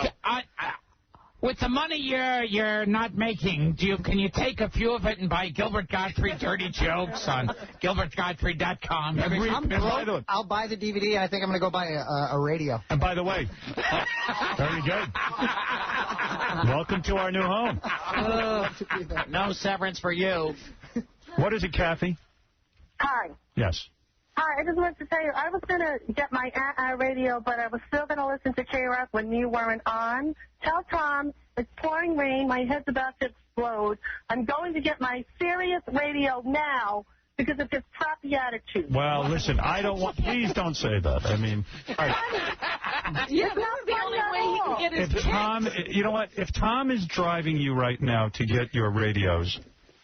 With the money you're not making, can you take a few of it and buy Gilbert Gottfried Dirty Jokes on GilbertGottfried.com? I'll buy the DVD. I think I'm going to go buy a radio. And by the way, very good. Welcome to our new home. No severance for you. What is it, Kathy? Hi. Yes. Hi, I just wanted to tell you, I was going to get my radio, but I was still going to listen to K-Rock when you weren't on. Tell Tom it's pouring rain. My head's about to explode. I'm going to get my Sirius radio now because of this crappy attitude. Well, listen, I don't want... Please don't say that. I mean... Yeah, that's the only way he can get his if Tom, you know what? If Tom is driving you right now to get your radios...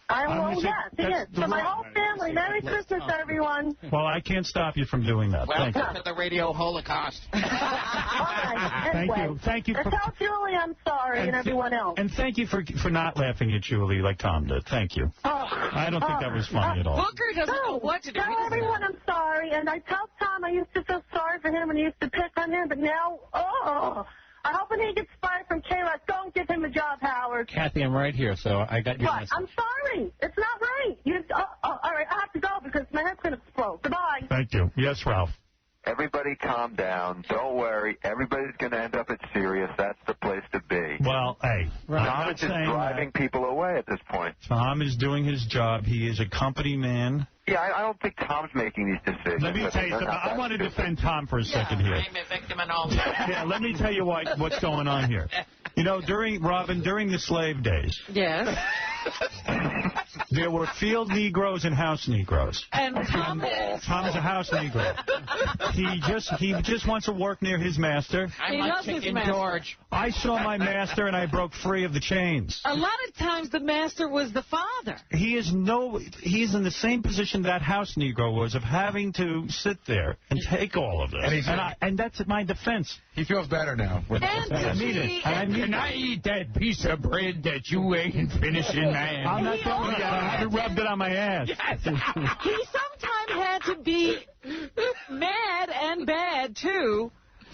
Yes, he is. So my whole family, Merry Christmas, everyone. Well, I can't stop you from doing that. Thank you. Welcome to the radio holocaust. Anyway, Thank you. Tell Julie I'm sorry and everyone else. And thank you for not laughing at Julie like Tom did. Thank you. I don't think that was funny at all. Booker doesn't know what to do. Tell everyone I'm sorry, and I tell Tom I used to feel sorry for him and he used to pick on him, but now, I hope when he gets fired from K-Rock, don't give him a job, Howard. Kathy, I'm right here, so I got your message. I'm sorry. It's not right. All right, I have to go because my head's going to explode. Goodbye. Thank you. Yes, Ralph. Everybody calm down. Don't worry. Everybody's going to end up at Sirius. That's the place to be. Well, hey. Tom is just driving people away at this point. Tom is doing his job. He is a company man. Yeah, I don't think Tom's making these decisions. Let me tell you something. I want to defend Tom for a second here. I'm a victim and all that. Yeah, let me tell you what's going on here. You know, during the slave days, yes, there were field Negroes and house Negroes. And Tom is a house Negro. He just wants to work near his master. I'm like Chicken George. I saw my master and I broke free of the chains. A lot of times the master was the father. He's in the same position that house Negro was of having to sit there and take all of this. And that's my defense. He feels better now. Can I eat that piece of bread that you ain't finishing, man? I'm not telling you. I haven't rubbed it on my ass. He sometimes had to be mad and bad to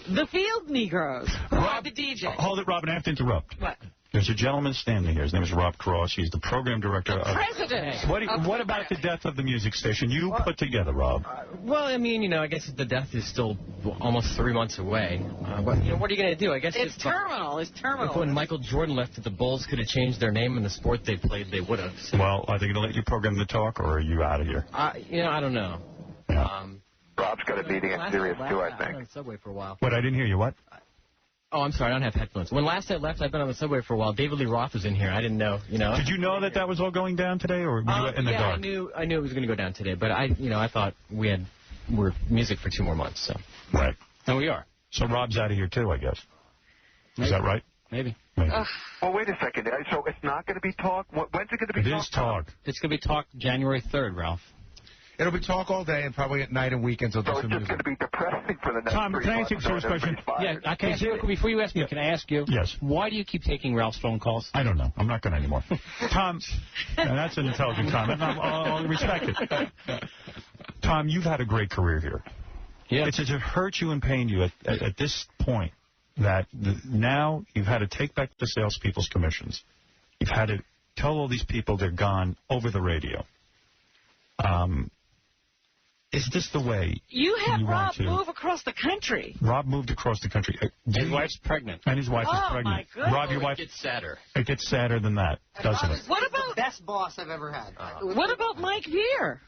the field Negroes. Rob, the DJ. Hold it, Robin. I have to interrupt. What? There's a gentleman standing here. His name is Rob Cross. He's the program director of... President. What about the death of the music station you put together, Rob? Well, I mean, I guess the death is still almost 3 months away. But, what are you going to do? I guess it's terminal. It's terminal. If when Michael Jordan left, if the Bulls could have changed their name in the sport they played, they would have. So. Well, are they going to let you program the talk, or are you out of here? I don't know. Yeah. Rob's got a meeting at Sirius, too, I think. I've been on the subway for a while. What? I didn't hear you. What? Oh, I'm sorry. I don't have headphones. When last I left, I've been on the subway for a while. David Lee Roth was in here. I didn't know. Did you know that was all going down today, or were you in the dark? I knew it was going to go down today, but I thought we're music for 2 more months. So. Right. And we are. So Rob's out of here too, I guess. Is that right? Maybe. Well, wait a second. So it's not going to be talk? When's it going to be talk? It is talk. It's going to be talk January 3rd, Ralph. It'll be talk all day and probably at night and weekends. So it's just going to be depressing for the next 3 months. Tom, can I ask you a serious question? Yeah, before you ask me, can I ask you? Yes. Why do you keep taking Ralph's phone calls? I don't know. I'm not going to anymore. Tom, and that's an intelligent comment. I'll respect it. Tom, you've had a great career here. Yeah. It hurts you and pain you at this point that now you've had to take back the salespeople's commissions. You've had to tell all these people they're gone over the radio. Is this the way you had Rob move across the country? Rob moved across the country. His wife's pregnant. And his wife is pregnant. My goodness. Rob, your wife... It gets sadder. It gets sadder than that, doesn't it? What about... The best boss I've ever had. What about Mike Veer?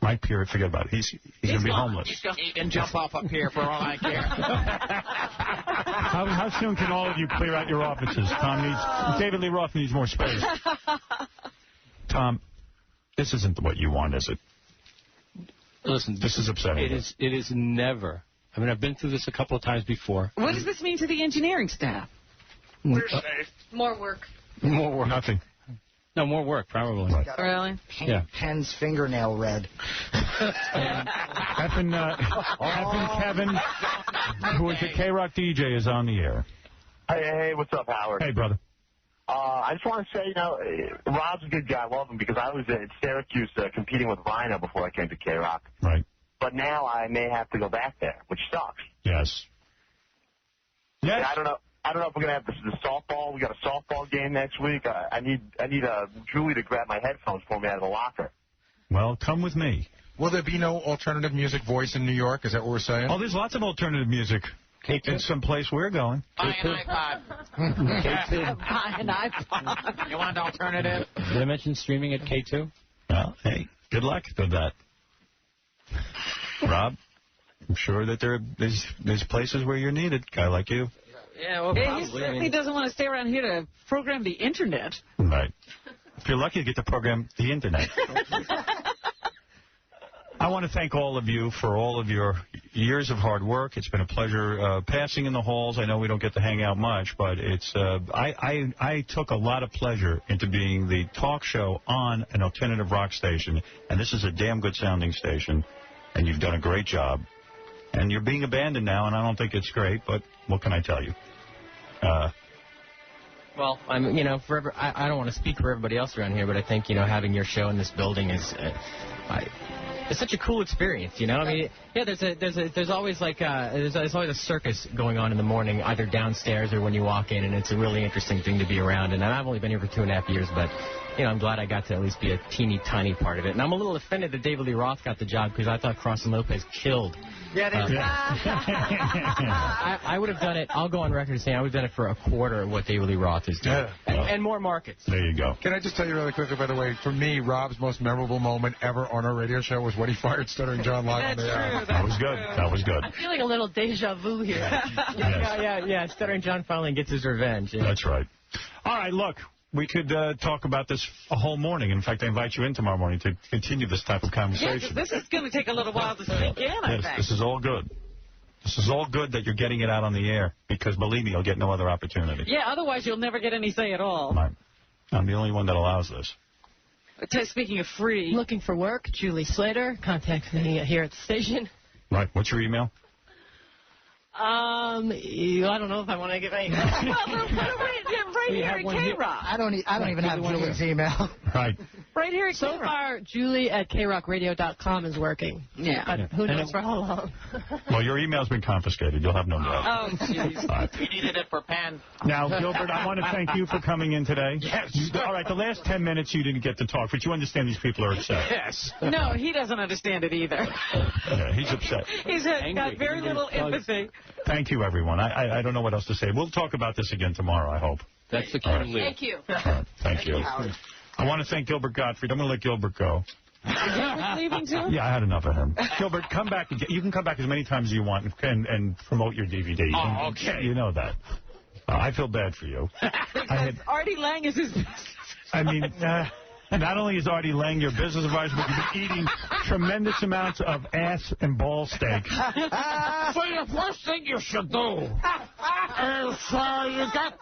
Mike Veer, forget about it. He's going to be homeless. He's going to eat and jump off up here for all I care. How soon can all of you clear out your offices? David Lee Roth needs more space. Tom, this isn't what you want, is it? Listen, this is upsetting. It is never. I mean, I've been through this a couple of times before. What does this mean to the engineering staff? More work. More work. Nothing. No, more work, probably. Right. Really? Paint Penn's fingernail red. Kevin, who is the K-Rock DJ, is on the air. Hey, what's up, Howard? Hey, brother. I just want to say, Rob's a good guy. I love him because I was at Syracuse competing with Rhino before I came to K-Rock. Right. But now I may have to go back there, which sucks. Yes. Yes. Yeah, I don't know if we're gonna have the softball. We got a softball game next week. I need Julie to grab my headphones for me out of the locker. Well, come with me. Will there be no alternative music voice in New York? Is that what we're saying? Oh, there's lots of alternative music. In some place we're going. Buy an iPod. Buy an iPod. You want alternative? Did I mention streaming at K2? Well, hey, good luck with that. Rob, I'm sure that there's places where you're needed, guy like you. Yeah, well, He probably. certainly doesn't want to stay around here to program the Internet. Right. If you're lucky to get to program the Internet. I want to thank all of you for all of your years of hard work. It's been a pleasure passing in the halls. I know we don't get to hang out much, but it's I took a lot of pleasure into being the talk show on an alternative rock station, and this is a damn good sounding station, and you've done a great job. And you're being abandoned now, and I don't think it's great, but what can I tell you? Well, I don't want to speak for everybody else around here, but I think, having your show in this building is, it's such a cool experience, I mean, yeah, there's always there's always a circus going on in the morning, either downstairs or when you walk in, and it's a really interesting thing to be around. And I've only been here for 2.5 years, but I'm glad I got to at least be a teeny tiny part of it. And I'm a little offended that David Lee Roth got the job because I thought Cross and Lopez killed. Yeah, I would have done it. I'll go on record saying I would have done it for a quarter of what David Lee Roth is doing, and more markets. There you go. Can I just tell you really quickly, by the way, for me, Rob's most memorable moment ever on our radio show was when he fired Stuttering John live on the air. That was good. That was good. I'm feeling a little deja vu here. Yeah. Stuttering John finally gets his revenge. Yeah. That's right. All right, look. We could talk about this a whole morning. In fact, I invite you in tomorrow morning to continue this type of conversation. Yeah, this is going to take a little while to sink in, I think. This is all good. This is all good that you're getting it out on the air, because, believe me, you'll get no other opportunity. Yeah, otherwise you'll never get any say at all. I'm the only one that allows this. Speaking of free. Looking for work, Julie Slater. Contact me here at the station. Right. What's your email? I don't know if I want to give any. Right here at K-Rock. I don't even have Julie's email. Right. Right here at So far, Julie at krockradio.com is working. Yeah. But who knows for how long? Well, your email's been confiscated. You'll have no doubt. Oh, jeez. Right. You needed it for Pan. Now, Gilbert, I want to thank you for coming in today. Yes. All right, the last 10 minutes you didn't get to talk, but you understand these people are upset. Yes. No, he doesn't understand it either. Yeah, he's upset. He's got very little empathy. Thank you, everyone. I don't know what else to say. We'll talk about this again tomorrow, I hope. That's the key. Thank you. All right, thank you. I want to thank Gilbert Gottfried. I'm going to let Gilbert go. Gilbert's leaving too? Yeah, I had enough of him. Gilbert, come back. You can come back as many times as you want and promote your DVD. Oh, okay. You know that. I feel bad for you. Artie Lang is his business. I mean, not only is Artie Lang your business advisor, but you've been eating tremendous amounts of ass and ball steak. So the first thing you should do is you get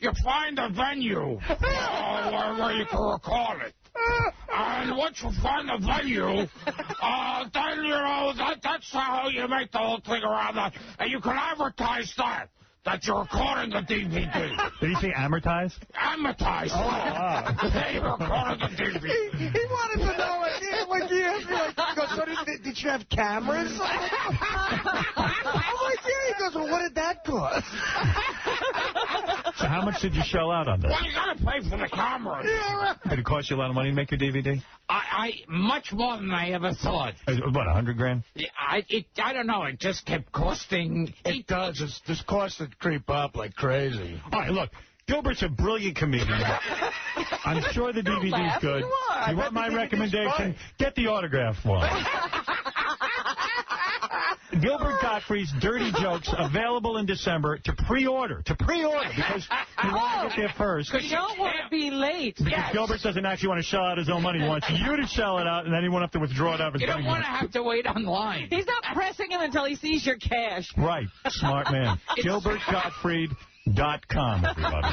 you find a venue where you can record it. And once you find the venue, then, that's how you make the whole thing around that. And you can advertise that you're recording a DVD. Did he say amortize? Amortize. Oh, wow. You're recording a DVD. He wanted to know, did you have cameras? I'm like, yeah. He goes, well, what did that cost? So how much did you shell out on this? Well, you got to pay for the cameras. Yeah, right. Did it cost you a lot of money to make your DVD? Much more than I ever thought. What, $100,000? I don't know. It just kept costing. It does. This costs that creep up like crazy. All right, look. Gilbert's a brilliant comedian. I'm sure the DVD's good. You want my recommendation? Get the autograph one. Gilbert Gottfried's Dirty Jokes, available in December to pre-order. Because you want to get there first. You don't want to be late. Because Gilbert doesn't actually want to shell out his own money. He wants you to shell it out, and then he won't have to withdraw it out of his You don't bank want to have to wait online. He's not pressing him until he sees your cash. Right. Smart man. GilbertGottfried.com, everybody.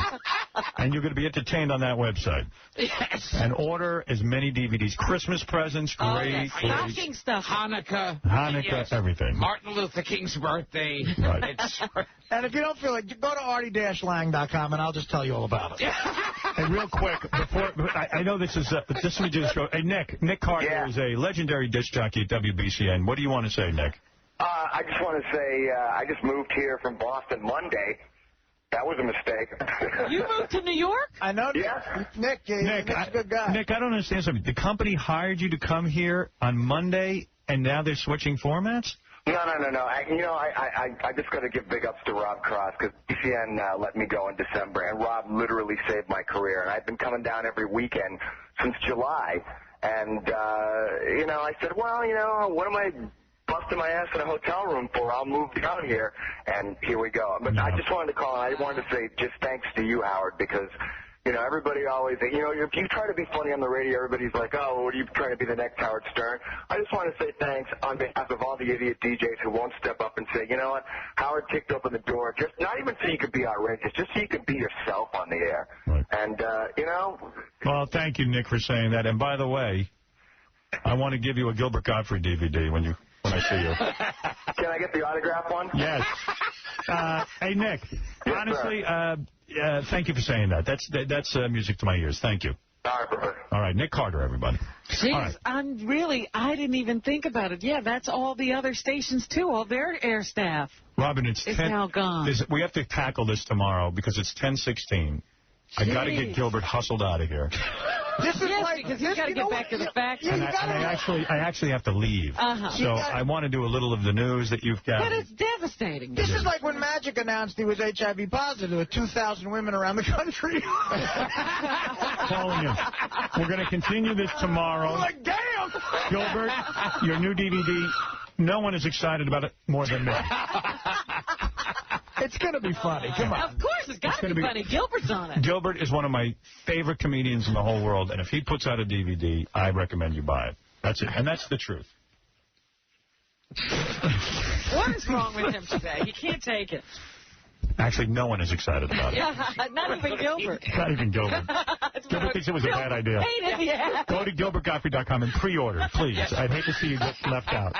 And you're going to be entertained on that website. Yes. And order as many DVDs. Christmas presents, great. Stocking stuff. Hanukkah, everything. Martin Luther King's birthday. Right. And if you don't feel it, go to artie-lang.com, and I'll just tell you all about it. And real quick, before I know this is just let me do this. Hey, Nick Carter is a legendary disc jockey at WBCN. What do you want to say, Nick? I just want to say I just moved here from Boston Monday. That was a mistake. You moved to New York? I know. Yeah. Nick's a good guy. Nick, I don't understand something. The company hired you to come here on Monday, and now they're switching formats? No. I just got to give big ups to Rob Cross, because BCN let me go in December, and Rob literally saved my career. And I've been coming down every weekend since July. And, I said, well, what am I busting my ass in a hotel room for. I'll move down here, and here we go. But I just wanted to call, and I wanted to say just thanks to you, Howard, because, you know, everybody always, you know, if you try to be funny on the radio, everybody's like, oh, what are you trying to be the next Howard Stern? I just want to say thanks on behalf of all the idiot DJs who won't step up and say, you know what, Howard kicked open the door, just not even so you could be outrageous, just so you could be yourself on the air. Right. And, you know. Well, thank you, Nick, for saying that. And by the way, I want to give you a Gilbert Gottfried DVD when I see you. Can I get the autograph one? Yes. Hey, Nick, honestly, thank you for saying that. That's music to my ears. Thank you. All right, Nick Carter, everybody. Jeez, right. I didn't even think about it. Yeah, that's all the other stations, too, all their air staff. Robin, it's now gone. We have to tackle this tomorrow because it's 10:16. I got to get Gilbert hustled out of here. This is because he's got to get back to the factory. And I actually have to leave. So I want to do a little of the news that you've got. But it's devastating. This is like when Magic announced he was HIV positive with 2,000 women around the country. Calling you. We're going to continue this tomorrow. I'm like, damn! Gilbert, your new DVD, no one is excited about it more than me. It's going to be funny. Come on. Of course, it's got to be funny. Gilbert's on it. Gilbert is one of my favorite comedians in the whole world, and if he puts out a DVD, I recommend you buy it. That's it, and that's the truth. What is wrong with him today? He can't take it. Actually, no one is excited about it. Yeah, not even Gilbert. Not even Gilbert. Gilbert thinks it was a bad idea. Go to GilbertGottfried.com and pre-order, please. I'd hate to see you get left out.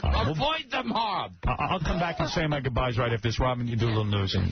Avoid the mob. I'll come back and say my goodbyes right after this. Robin, you do a little news. And